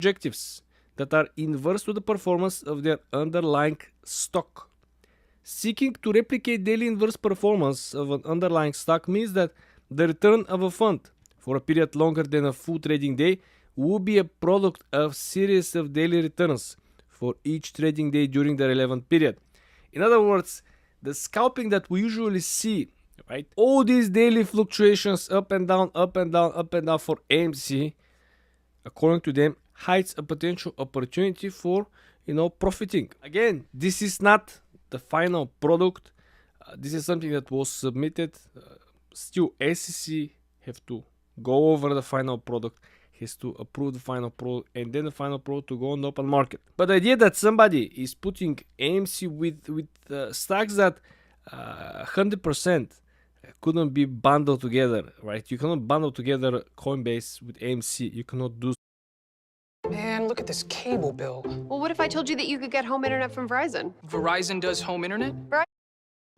objectives that are inverse to the performance of their underlying stock. Seeking to replicate daily inverse performance of an underlying stock means that the return of a fund for a period longer than a full trading day will be a product of series of daily returns for each trading day during the relevant period. In other words, the scalping that we usually see, right? All these daily fluctuations up and down, up and down, up and down for AMC, according to them, hides a potential opportunity for, profiting. Again, this is not the final product. This is something that was submitted. Still, SEC have to go over the final product, has to approve the final product, and then the final product to go on the open market. But the idea that somebody is putting AMC with stocks that 100% couldn't be bundled together, right? You cannot bundle together Coinbase with AMC. You cannot do. Man, look at this cable bill. Well, what if I told you that you could get home internet from Verizon? Verizon does home internet?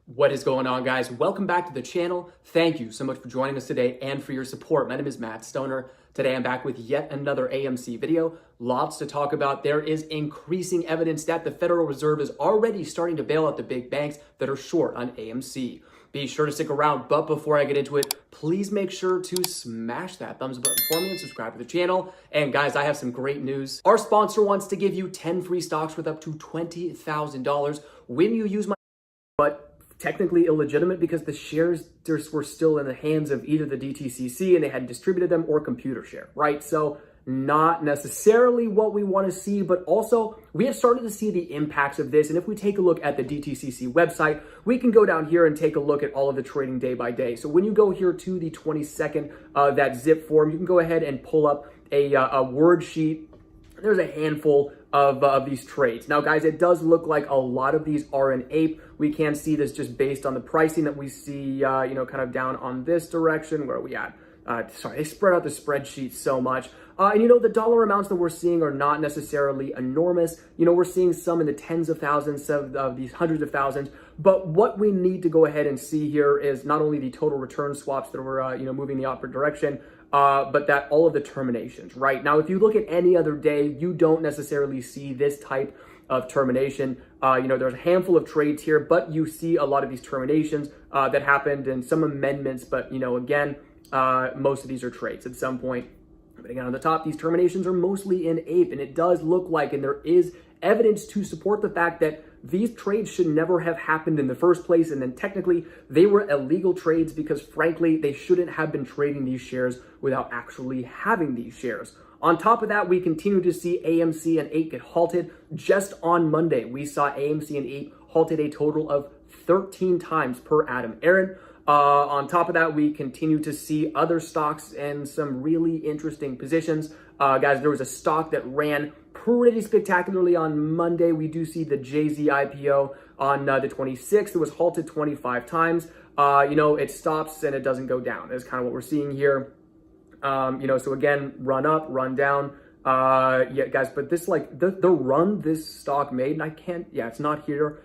What is going on, guys? Welcome back to the channel. Thank you so much for joining us today and for your support. My name is Matt Stoner. Today I'm back with yet another AMC video. Lots to talk about. There is increasing evidence that the Federal Reserve is already starting to bail out the big banks that are short on AMC. Be sure to stick around, but before I get into it, please make sure to smash that thumbs up button for me and subscribe to the channel. And guys, I have some great news. Our sponsor wants to give you 10 free stocks worth up to $20,000 when you use my, but technically illegitimate because the shares were still in the hands of either the DTCC and they had distributed them or Computershare, right? So not necessarily what we want to see, but also we have started to see the impacts of this. And if we take a look at the DTCC website, we can go down here and take a look at all of the trading day by day. So when you go here to the 22nd, that zip form, you can go ahead and pull up a word sheet. There's a handful of these trades. Now, guys, it does look like a lot of these are in APE. We can see this just based on the pricing that we see, kind of down on this direction. Where are we at? Sorry, they spread out the spreadsheet so much. And the dollar amounts that we're seeing are not necessarily enormous. We're seeing some in the tens of thousands, of these hundreds of thousands. But what we need to go ahead and see here is not only the total return swaps that were, moving the opposite direction, but that all of the terminations, right? Now, if you look at any other day, you don't necessarily see this type of termination. There's a handful of trades here, but you see a lot of these terminations that happened and some amendments. But, again, most of these are trades at some point. But again, on the top, these terminations are mostly in APE, and it does look like, and there is evidence to support the fact that these trades should never have happened in the first place. And then technically they were illegal trades because frankly, they shouldn't have been trading these shares without actually having these shares. On top of that, we continue to see AMC and APE get halted. Just on Monday, we saw AMC and APE halted a total of 13 times per Adam Aaron. On top of that, we continue to see other stocks and some really interesting positions. Guys, there was a stock that ran pretty spectacularly on Monday. We do see the Jay-Z IPO on the 26th. It was halted 25 times. It stops and it doesn't go down. That's kind of what we're seeing here. So again, run up, run down. Yeah, guys, but this, like, the run this stock made, and it's not here.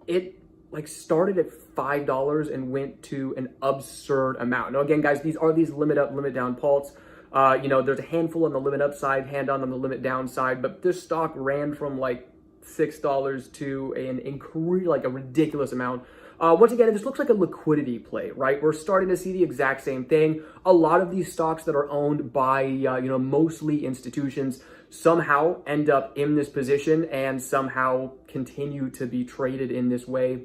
It started at $5 and went to an absurd amount. Now, again, guys, these are these limit up, limit down pulls. There's a handful on the limit upside, hand on the limit downside, but this stock ran from like $6 to a ridiculous amount. Once again, this looks like a liquidity play, right? We're starting to see the exact same thing. A lot of these stocks that are owned by, mostly institutions somehow end up in this position and somehow continue to be traded in this way.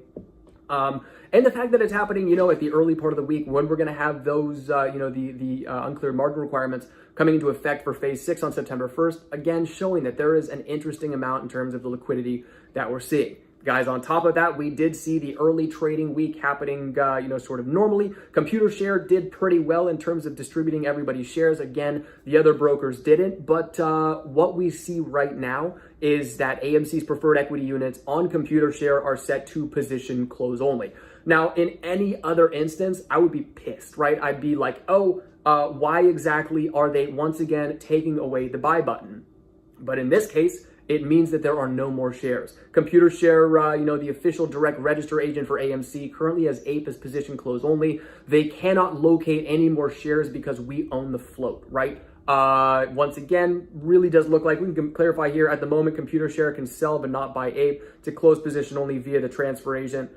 And the fact that it's happening, at the early part of the week when we're going to have those, the unclear margin requirements coming into effect for phase 6 on September 1st, again, showing that there is an interesting amount in terms of the liquidity that we're seeing. Guys, on top of that, we did see the early trading week happening, sort of normally. Computershare did pretty well in terms of distributing everybody's shares. Again, the other brokers didn't. But what we see right now is that AMC's preferred equity units on Computershare are set to position close only. Now, in any other instance, I would be pissed, right? I'd be like, why exactly are they once again taking away the buy button? But in this case, it means that there are no more shares. Computershare, the official direct register agent for AMC, currently has APE as position close only. They cannot locate any more shares because we own the float, right? Once again, really does look like, we can clarify here, at the moment, Computer Share can sell but not buy Ape. To close position only via the transfer agent.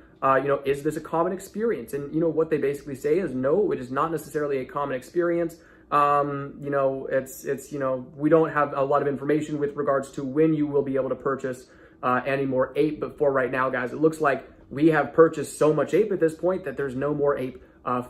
Is this a common experience? And, what they basically say is no, it is not necessarily a common experience. We don't have a lot of information with regards to when you will be able to purchase any more Ape. But for right now, guys, it looks like we have purchased so much Ape at this point that there's no more Ape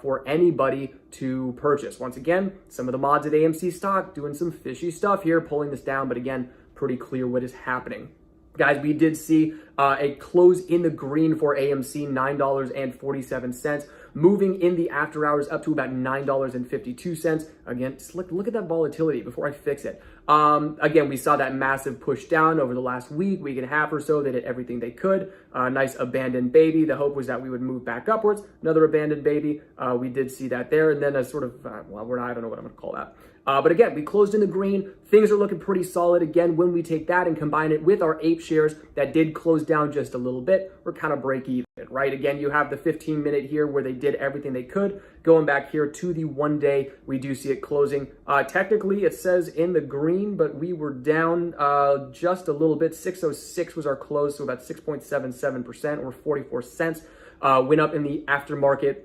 for anybody to purchase. Once again, some of the mods at AMC stock doing some fishy stuff here, pulling this down, but again, pretty clear what is happening. Guys, we did see a close in the green for AMC, $9.47, moving in the after hours up to about $9.52. Again, just look at that volatility before I fix it. Again, we saw that massive push down over the last week and a half or so. They did everything they could. Nice abandoned baby. The hope was that we would move back upwards. Another abandoned baby. We did see that there. And then a sort of, I don't know what I'm going to call that. But again, we closed in the green. Things are looking pretty solid. Again, when we take that and combine it with our Ape shares that did close down just a little bit, we're kind of break even, right? Again, you have the 15-minute here where they did everything they could. Going back here to the 1 day, we do see it closing. Technically, it says in the green, but we were down just a little bit. 606 was our close, so about 6.77% or 44 cents. Went up in the aftermarket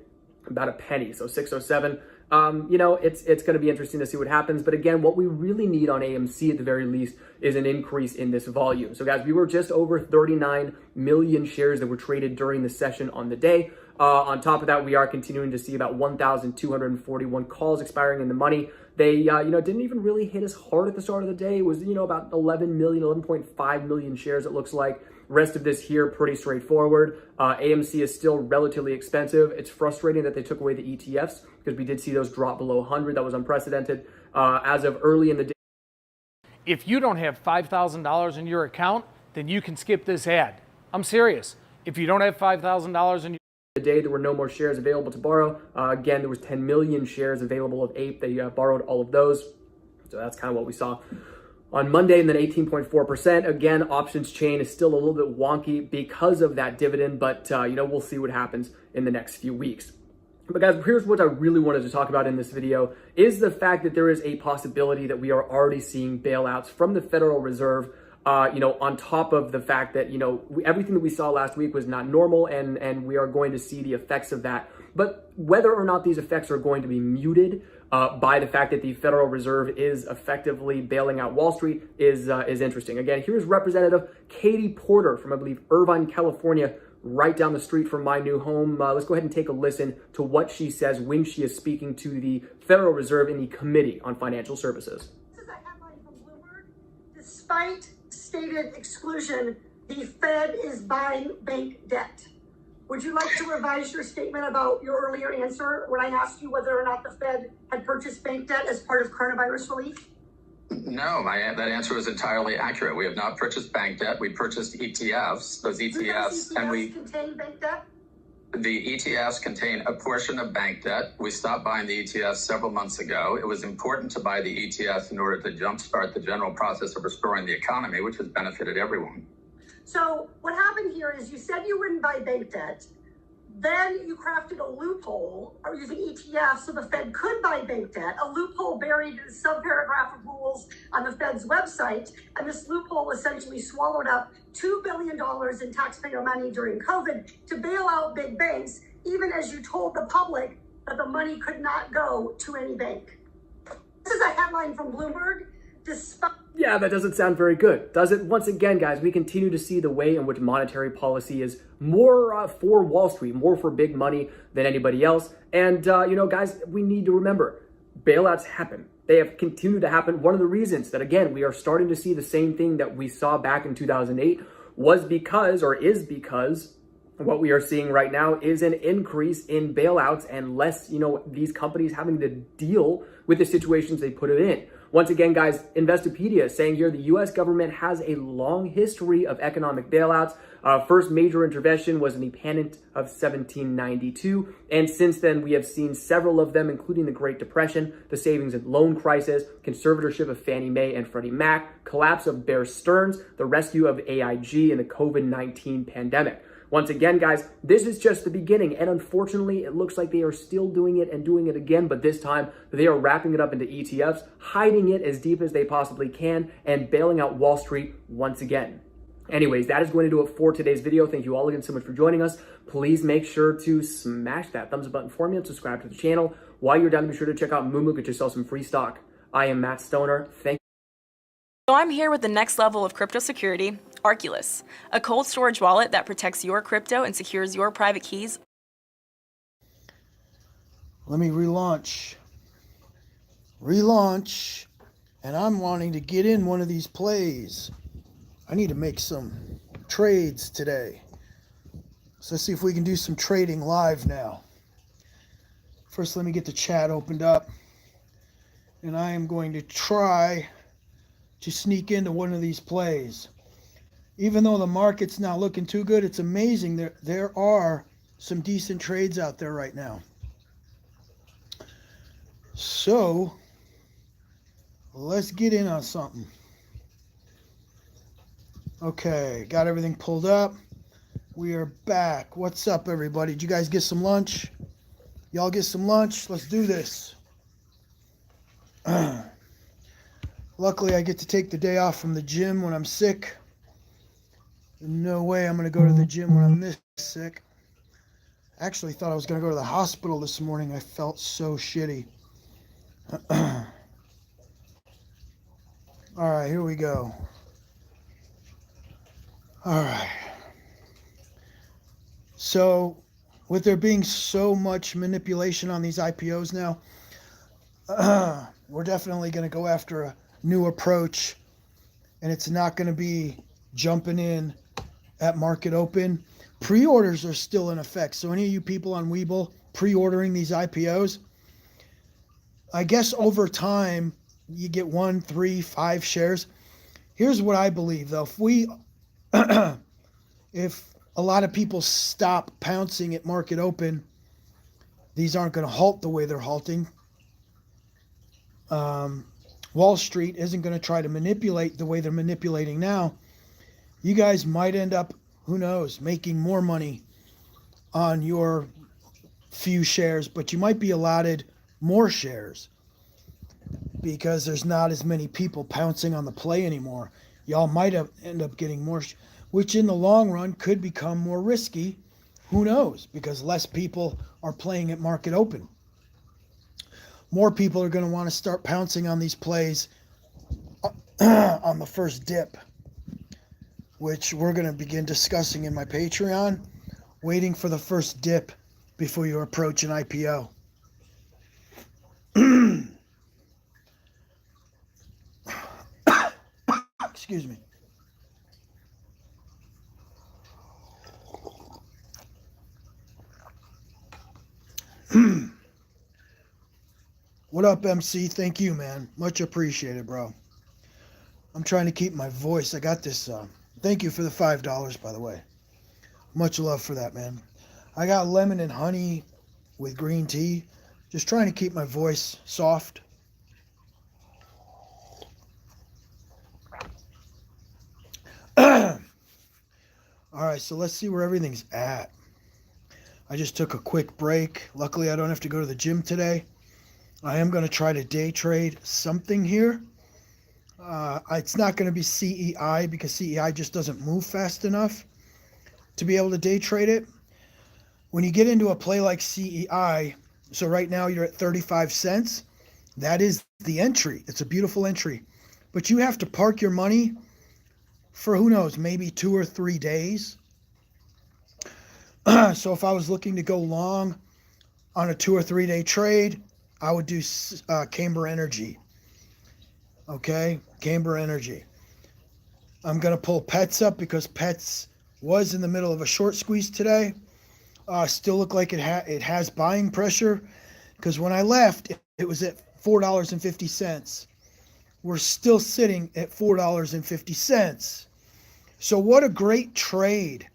about a penny, so 607. It's going to be interesting to see what happens. But again, what we really need on AMC at the very least is an increase in this volume. So guys, we were just over 39 million shares that were traded during the session on the day. On top of that, we are continuing to see about 1,241 calls expiring in the money. They, didn't even really hit us hard at the start of the day. It was, about 11.5 million shares, it looks like. Rest of this here, pretty straightforward. AMC is still relatively expensive. It's frustrating that they took away the ETFs because we did see those drop below 100. That was unprecedented. As of early in the day. If you don't have $5,000 in your account, then you can skip this ad. I'm serious. If you don't have $5,000 in your day, there were no more shares available to borrow. Again, there was 10 million shares available of Ape. They borrowed all of those. So that's kind of what we saw on Monday. And then 18.4%. Again, options chain is still a little bit wonky because of that dividend, but we'll see what happens in the next few weeks. But guys, here's what I really wanted to talk about in this video is the fact that there is a possibility that we are already seeing bailouts from the Federal Reserve. On top of the fact that, everything that we saw last week was not normal and we are going to see the effects of that. But whether or not these effects are going to be muted by the fact that the Federal Reserve is effectively bailing out Wall Street is interesting. Again, here's Representative Katie Porter from, I believe, Irvine, California, right down the street from my new home. Let's go ahead and take a listen to what she says when she is speaking to the Federal Reserve in the Committee on Financial Services. This is a headline from Bloomberg. Despite stated exclusion, the Fed is buying bank debt. Would you like to revise your statement about your earlier answer when I asked you whether or not the Fed had purchased bank debt as part of coronavirus relief? No, that answer was entirely accurate. We have not purchased bank debt. We purchased ETFs. Those ETFs, contain bank debt? The ETFs contain a portion of bank debt. We stopped buying the ETFs several months ago. It was important to buy the ETFs in order to jumpstart the general process of restoring the economy, which has benefited everyone. So what happened here is you said you wouldn't buy bank debt. Then you crafted a loophole or using ETFs so the Fed could buy bank debt, a loophole buried in a subparagraph of rules on the Fed's website. And this loophole essentially swallowed up $2 billion in taxpayer money during COVID to bail out big banks, even as you told the public that the money could not go to any bank. This is a headline from Bloomberg. Yeah, that doesn't sound very good, does it? Once again, guys, we continue to see the way in which monetary policy is more for Wall Street, more for big money than anybody else. And, guys, we need to remember, bailouts happen. They have continued to happen. One of the reasons that, again, we are starting to see the same thing that we saw back in 2008 is because what we are seeing right now is an increase in bailouts and less, these companies having to deal with the situations they put it in. Once again, guys, Investopedia is saying here the U.S. government has a long history of economic bailouts. First major intervention was in the panic of 1792. And since then, we have seen several of them, including the Great Depression, the savings and loan crisis, conservatorship of Fannie Mae and Freddie Mac, collapse of Bear Stearns, the rescue of AIG, and the COVID-19 pandemic. Once again, guys, this is just the beginning, and unfortunately, it looks like they are still doing it and doing it again, but this time they are wrapping it up into ETFs, hiding it as deep as they possibly can, and bailing out Wall Street once again. Anyways, that is going to do it for today's video. Thank you all again so much for joining us. Please make sure to smash that thumbs up button for me and subscribe to the channel. While you're down, be sure to check out Moomoo, get yourself some free stock. I am Matt Stoner. Thank you. So I'm here with the next level of crypto security, Arculus, a cold storage wallet that protects your crypto and secures your private keys. Let me relaunch, and I'm wanting to get in one of these plays. I need to make some trades today. So let's see if we can do some trading live now. First, let me get the chat opened up, and I am going to try to sneak into one of these plays. Even though the market's not looking too good, it's amazing. There are some decent trades out there right now. So let's get in on something. Okay, got everything pulled up. We are back. What's up, everybody? Did you guys get some lunch? Y'all get some lunch? Let's do this. Luckily, I get to take the day off from the gym when I'm sick. No way I'm going to go to the gym when I'm this sick. Actually thought I was going to go to the hospital this morning. I felt so shitty. All right, here we go. All right. So, with there being so much manipulation on these IPOs now, we're definitely going to go after a new approach, and it's not going to be jumping in at market open. Pre-orders are still in effect. So any of you people on Webull pre-ordering these IPOs, I guess over time you get 1, 3, 5 shares. Here's what I believe though. If a lot of people stop pouncing at market open, these aren't going to halt the way they're halting. Wall Street isn't going to try to manipulate the way they're manipulating now. You guys might end up, who knows, making more money on your few shares, but you might be allotted more shares because there's not as many people pouncing on the play anymore. Y'all might end up getting more, which in the long run could become more risky. Who knows? Because less people are playing at market open. More people are going to want to start pouncing on these plays on the first dip, which we're going to begin discussing in my Patreon, waiting for the first dip before you approach an IPO. Excuse me. What up, MC? Thank you, man. Much appreciated, bro. I'm trying to keep my voice. I got this. Thank you for the $5, by the way. Much love for that, man. I got lemon and honey with green tea. Just trying to keep my voice soft. All right, so let's see where everything's at. I just took a quick break. Luckily, I don't have to go to the gym today. I am going to try to day trade something here. It's not going to be CEI because CEI just doesn't move fast enough to be able to day trade it. When you get into a play like CEI, so right now you're at 35 cents. That is the entry. It's a beautiful entry. But you have to park your money for, who knows, maybe 2 or 3 days. So if I was looking to go long on a 2 or 3 day trade, I would do Camber Energy. Okay, Camber Energy. I'm going to pull Pets up because Pets was in the middle of a short squeeze today. Still look like it has buying pressure because when I left, it was at $4.50. We're still sitting at $4.50. So what a great trade,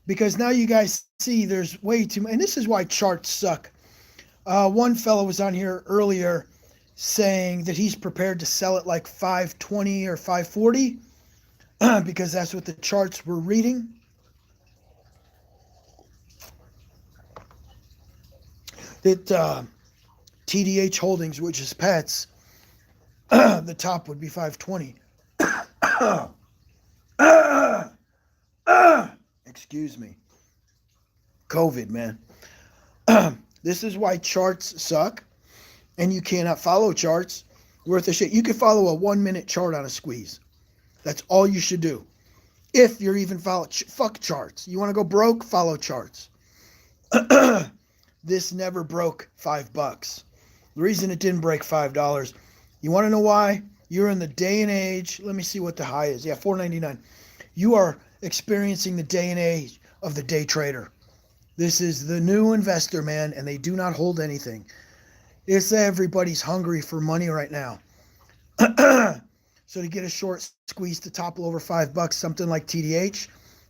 because now you guys see there's way too many, and this is why charts suck. One fellow was on here earlier saying that he's prepared to sell it like 520 or 540 because that's what the charts were reading. that TDH Holdings, which is pets, the top would be 520. Excuse me. COVID, man. This is why charts suck, and you cannot follow charts worth a shit. You can follow a 1 minute chart on a squeeze. That's all you should do. If you're even fuck charts. You want to go broke? Follow charts. This never broke $5. The reason it didn't break $5, you want to know why? You're in the day and age. Let me see what the high is. Yeah, $4.99. You are experiencing the day and age of the day trader. This is the new investor, man, and they do not hold anything. It's everybody's hungry for money right now. So to get a short squeeze to topple over $5, something like TDH,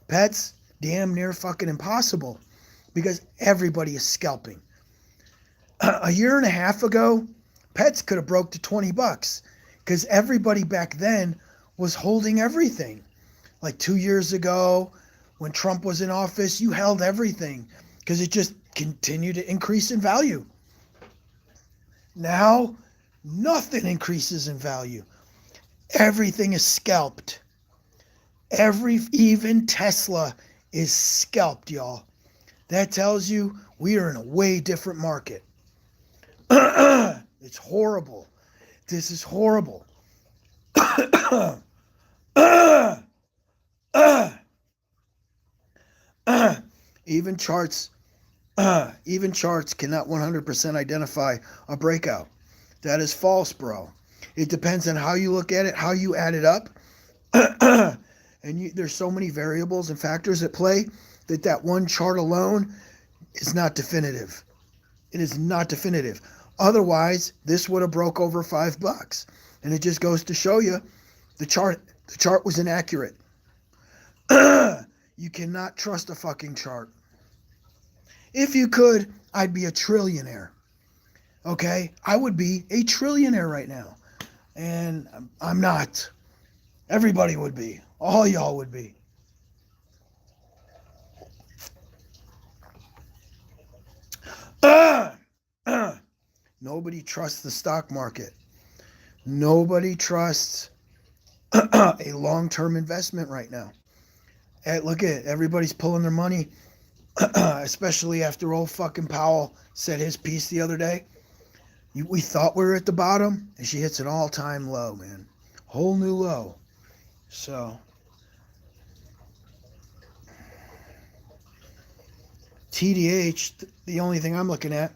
pets, damn near fucking impossible because everybody is scalping. A year and a half ago, pets could have broke to $20 because everybody back then was holding everything. Like 2 years ago, when Trump was in office, you held everything because it just continued to increase in value. Now, nothing increases in value. Everything is scalped. Even Tesla is scalped, y'all. That tells you we are in a way different market. It's horrible. This is horrible. Even charts cannot 100% identify a breakout. That is false, bro. It depends on how you look at it, how you add it up. And there's so many variables and factors at play that one chart alone is not definitive. It is not definitive. Otherwise, this would have broke over $5. And it just goes to show you the chart was inaccurate. You cannot trust a fucking chart. If you could, I'd be a trillionaire. Okay? I would be a trillionaire right now. And I'm not. Everybody would be. All y'all would be. Nobody trusts the stock market. Nobody trusts a long-term investment right now. And look at it. Everybody's pulling their money, especially after old fucking Powell said his piece the other day. We thought we were at the bottom, and she hits an all-time low, man. Whole new low. So, TDH, the only thing I'm looking at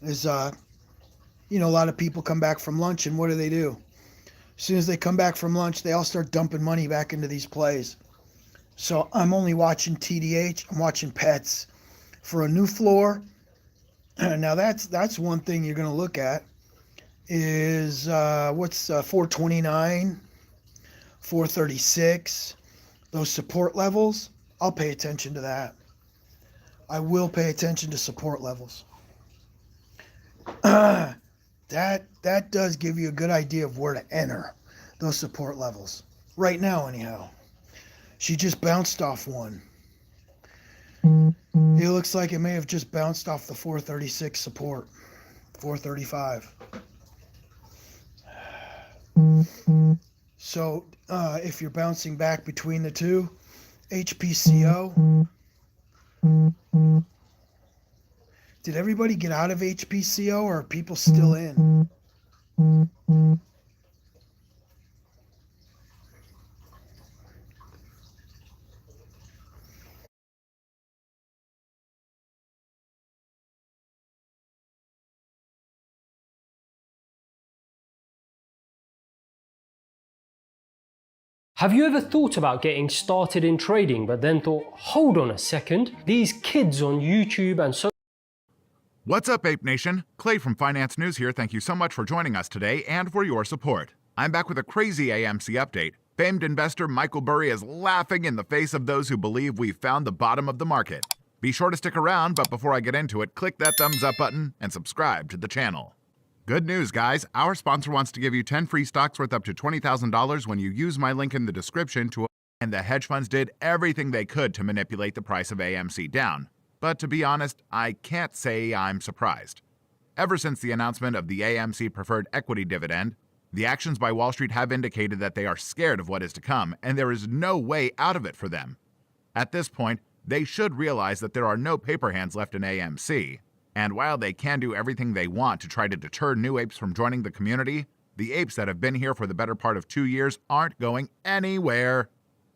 is, a lot of people come back from lunch, and what do? As soon as they come back from lunch, they all start dumping money back into these plays. So I'm only watching TDH. I'm watching pets for a new floor. Now that's one thing you're going to look at is what's 429, 436, those support levels. I'll pay attention to that. I will pay attention to support levels. That does give you a good idea of where to enter those support levels. Right now, anyhow. She just bounced off one. It looks like it may have just bounced off the 436 support. 435. So if you're bouncing back between the two, HPCO. Did everybody get out of HPCO or are people still in? Have you ever thought about getting started in trading but then thought, hold on a second, these kids on YouTube and so... What's up, Ape Nation? Clay from Finance News here. Thank you so much for joining us today and for your support. I'm back with a crazy AMC update. Famed investor Michael Burry is laughing in the face of those who believe we've found the bottom of the market. Be sure to stick around, but before I get into it, click that thumbs up button and subscribe to the channel. Good news, guys. Our sponsor wants to give you 10 free stocks worth up to $20,000 when you use my link in the description to... And the hedge funds did everything they could to manipulate the price of AMC down. But to be honest, I can't say I'm surprised. Ever since the announcement of the AMC preferred equity dividend, the actions by Wall Street have indicated that they are scared of what is to come, and there is no way out of it for them. At this point, they should realize that there are no paper hands left in AMC, and while they can do everything they want to try to deter new apes from joining the community, the apes that have been here for the better part of 2 years aren't going anywhere.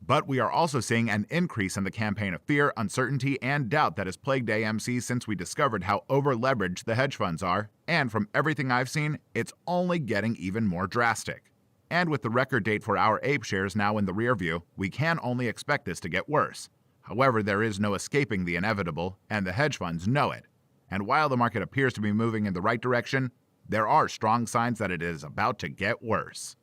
But we are also seeing an increase in the campaign of fear, uncertainty, and doubt that has plagued AMC since we discovered how over-leveraged the hedge funds are, and from everything I've seen, it's only getting even more drastic. And with the record date for our ape shares now in the rear view, we can only expect this to get worse. However, there is no escaping the inevitable, and the hedge funds know it. And while the market appears to be moving in the right direction, there are strong signs that it is about to get worse.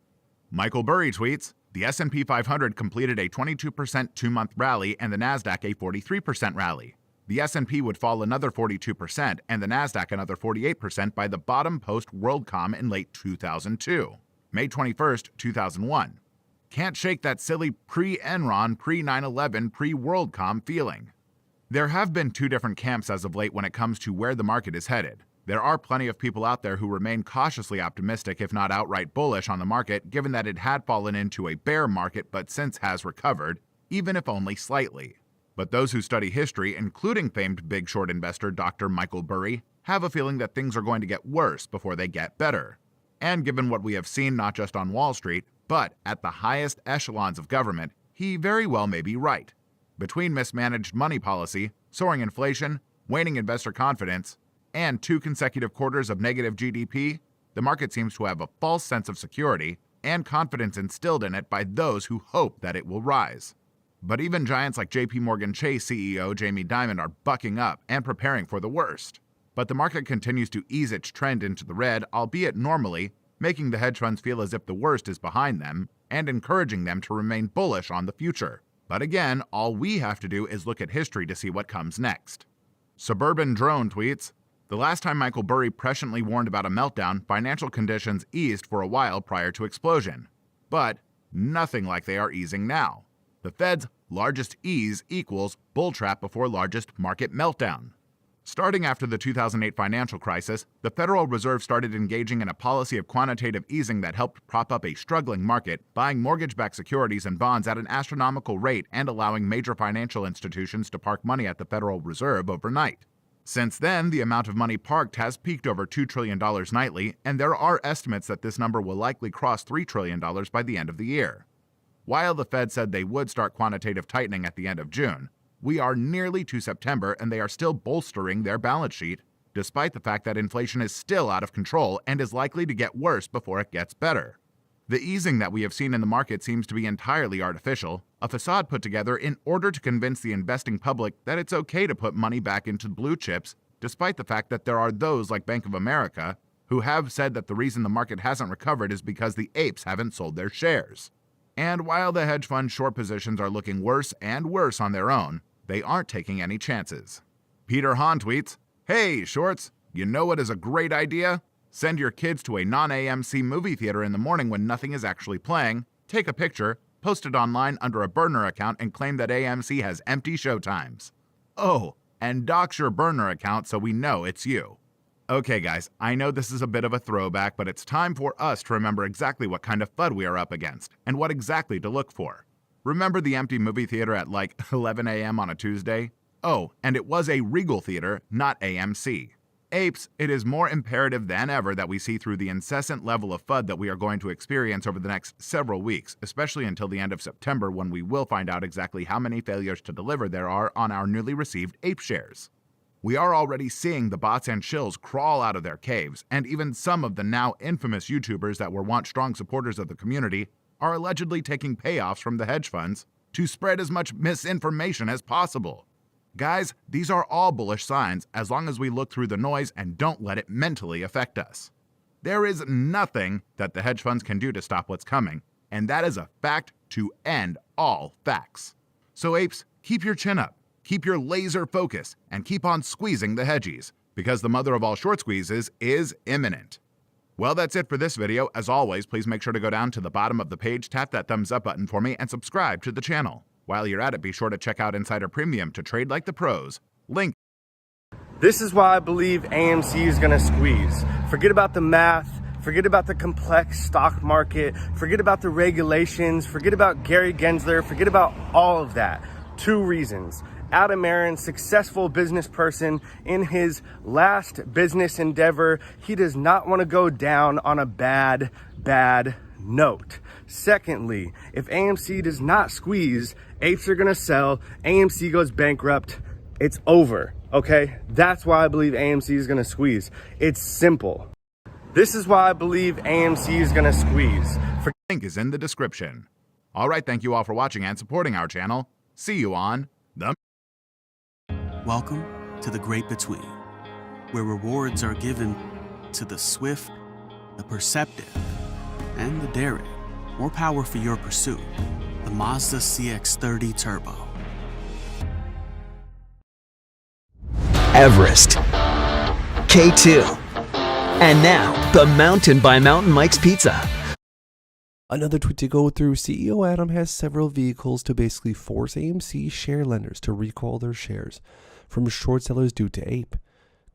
Michael Burry tweets, the S&P 500 completed a 22% two-month rally and the Nasdaq a 43% rally. The S&P would fall another 42% and the Nasdaq another 48% by the bottom post-WorldCom in late 2002, May 21st, 2001. Can't shake that silly pre-Enron, pre-9/11, pre-WorldCom feeling. There have been two different camps as of late when it comes to where the market is headed. There are plenty of people out there who remain cautiously optimistic, if not outright bullish on the market, given that it had fallen into a bear market but since has recovered, even if only slightly. But those who study history, including famed Big Short investor Dr. Michael Burry, have a feeling that things are going to get worse before they get better. And given what we have seen not just on Wall Street, but at the highest echelons of government, he very well may be right. Between mismanaged money policy, soaring inflation, waning investor confidence, and 2 consecutive quarters of negative GDP, the market seems to have a false sense of security and confidence instilled in it by those who hope that it will rise. But even giants like JP Morgan Chase CEO Jamie Dimon are bucking up and preparing for the worst. But the market continues to ease its trend into the red, albeit normally, making the hedge funds feel as if the worst is behind them and encouraging them to remain bullish on the future. But again, all we have to do is look at history to see what comes next. Suburban Drone tweets, the last time Michael Burry presciently warned about a meltdown, financial conditions eased for a while prior to explosion. But nothing like they are easing now. The Fed's largest ease equals bull trap before largest market meltdown. Starting after the 2008 financial crisis, the Federal Reserve started engaging in a policy of quantitative easing that helped prop up a struggling market, buying mortgage-backed securities and bonds at an astronomical rate and allowing major financial institutions to park money at the Federal Reserve overnight. Since then, the amount of money parked has peaked over $2 trillion nightly, and there are estimates that this number will likely cross $3 trillion by the end of the year. While the Fed said they would start quantitative tightening at the end of June, we are nearly to September and they are still bolstering their balance sheet, despite the fact that inflation is still out of control and is likely to get worse before it gets better. The easing that we have seen in the market seems to be entirely artificial, a facade put together in order to convince the investing public that it's okay to put money back into blue chips, despite the fact that there are those like Bank of America who have said that the reason the market hasn't recovered is because the apes haven't sold their shares. And while the hedge fund short positions are looking worse and worse on their own, they aren't taking any chances. Peter Hahn tweets, hey, shorts, you know what is a great idea? Send your kids to a non-AMC movie theater in the morning when nothing is actually playing, take a picture, post it online under a burner account and claim that AMC has empty showtimes. Oh, and dox your burner account so we know it's you. Okay guys, I know this is a bit of a throwback, but it's time for us to remember exactly what kind of FUD we are up against and what exactly to look for. Remember the empty movie theater at like 11 a.m. on a Tuesday? Oh, and it was a Regal theater, not AMC. Apes, it is more imperative than ever that we see through the incessant level of FUD that we are going to experience over the next several weeks, especially until the end of September when we will find out exactly how many failures to deliver there are on our newly received ape shares. We are already seeing the bots and shills crawl out of their caves, and even some of the now infamous YouTubers that were once strong supporters of the community are allegedly taking payoffs from the hedge funds to spread as much misinformation as possible. Guys, these are all bullish signs as long as we look through the noise and don't let it mentally affect us. There is nothing that the hedge funds can do to stop what's coming, and that is a fact to end all facts. So apes, keep your chin up, keep your laser focus, and keep on squeezing the hedgies, because the mother of all short squeezes is imminent. Well, that's it for this video. As always, please make sure to go down to the bottom of the page, tap that thumbs up button for me, and subscribe to the channel. While you're at it, be sure to check out Insider Premium to trade like the pros. Link This is why I believe AMC is gonna squeeze. Forget about the math, forget about the complex stock market, forget about the regulations, forget about Gary Gensler, forget about all of that. 2 reasons. Adam Aron, successful business person in his last business endeavor, he does not want to go down on a bad note. Secondly, if AMC does not squeeze, apes are gonna sell, AMC goes bankrupt, it's over, okay? That's why I believe AMC is gonna squeeze. It's simple. This is why I believe AMC is gonna squeeze. Link is in the description. All right, thank you all for watching and supporting our channel. See you on the... Welcome to the Great Between, where rewards are given to the swift, the perceptive, and the daring. More power for your pursuit. The Mazda CX-30 Turbo. Everest, K2, and now the Mountain by Mountain Mike's Pizza. Another tweet to go through, CEO Adam has several vehicles to basically force AMC share lenders to recall their shares from short sellers due to ape,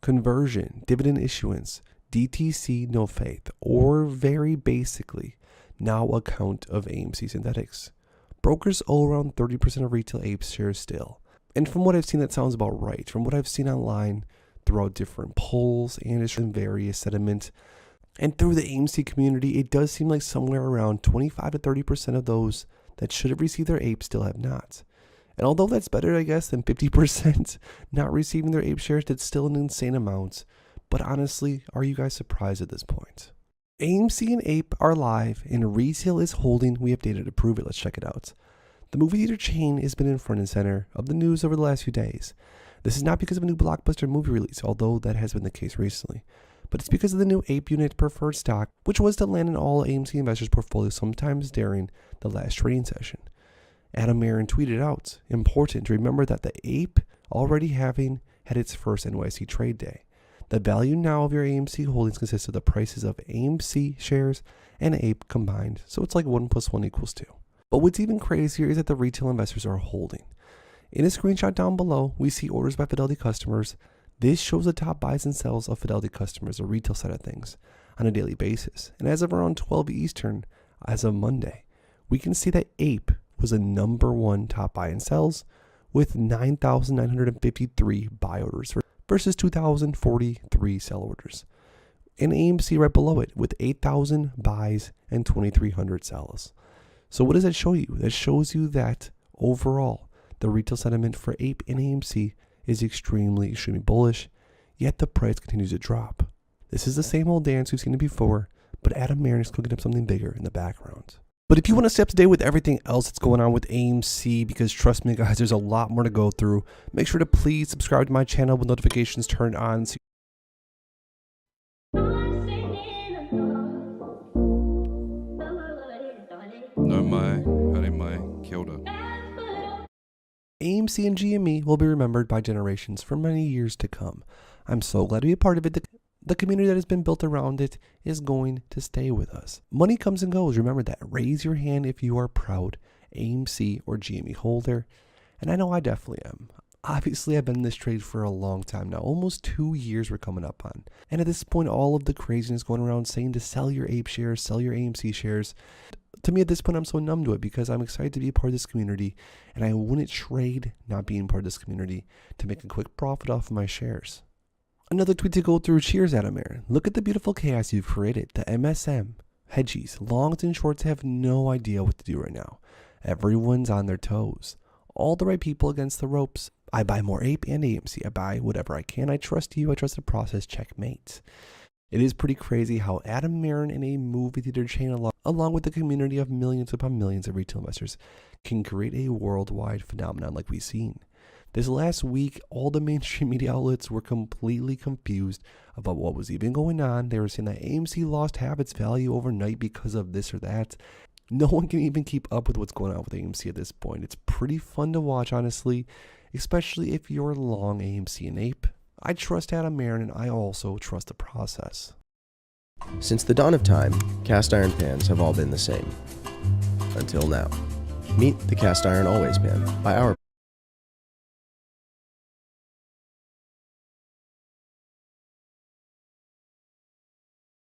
conversion, dividend issuance, DTC no faith, or very basically, now a count of AMC synthetics. Brokers owe around 30% of retail ape shares still. And from what I've seen, that sounds about right. From what I've seen online throughout different polls and various sentiment, and through the AMC community, it does seem like somewhere around 25 to 30% of those that should have received their ape still have not. And although that's better, I guess, than 50% not receiving their ape shares, that's still an insane amount. But honestly, are you guys surprised at this point? AMC and ape are live, and retail is holding. We have data to prove it. Let's check it out. The movie theater chain has been in front and center of the news over the last few days. This is not because of a new blockbuster movie release, although that has been the case recently. But it's because of the new ape unit preferred stock, which was to land in all AMC investors' portfolios sometimes during the last trading session. Adam Aron tweeted out, important to remember that the ape already having had its first NYC trade day. The value now of your AMC holdings consists of the prices of AMC shares and ape combined, so it's like 1 + 1 = 2. But what's even crazier is that the retail investors are holding. In a screenshot down below, we see orders by Fidelity customers. This shows the top buys and sells of Fidelity customers, the retail side of things, on a daily basis. And as of around 12 Eastern, as of Monday, we can see that ape was the #1 top buy and sells with 9,953 buy orders versus 2,043 sell orders. And AMC right below it with 8,000 buys and 2,300 sells. So what does that show you? That shows you that overall, the retail sentiment for ape and AMC is extremely bullish, yet the price continues to drop. This is the same old dance we've seen it before, but Adam Aron is cooking up something bigger in the background. But if you want to stay up to date with everything else that's going on with AMC, because trust me guys, there's a lot more to go through, make sure to please subscribe to my channel with notifications turned on. No mai, hare mai, kia ora. AMC and GME will be remembered by generations for many years to come. I'm so glad to be a part of it. The community that has been built around it is going to stay with us. Money comes and goes. Remember that. Raise your hand if you are proud AMC or GME holder. And I know I definitely am. Obviously, I've been in this trade for a long time now. Almost 2 years we're coming up on. And at this point, all of the craziness going around saying to sell your ape shares, sell your AMC shares. To me, at this point, I'm so numb to it because I'm excited to be a part of this community. And I wouldn't trade not being part of this community to make a quick profit off of my shares. Another tweet to go through. Cheers, Adam Aron. Look at the beautiful chaos you've created. The MSM, hedgies, longs and shorts have no idea what to do right now. Everyone's on their toes. All the right people against the ropes. I buy more ape and AMC. I buy whatever I can. I trust you. I trust the process. Checkmate. It is pretty crazy how Adam Aron in a movie theater chain along with the community of millions upon millions of retail investors can create a worldwide phenomenon like we've seen. This last week, all the mainstream media outlets were completely confused about what was even going on. They were saying that AMC lost half its value overnight because of this or that. No one can even keep up with what's going on with AMC at this point. It's pretty fun to watch, honestly, especially if you're long AMC and ape. I trust Adam Aron, and I also trust the process. Since the dawn of time, cast iron pans have all been the same. Until now. Meet the cast iron always pan by our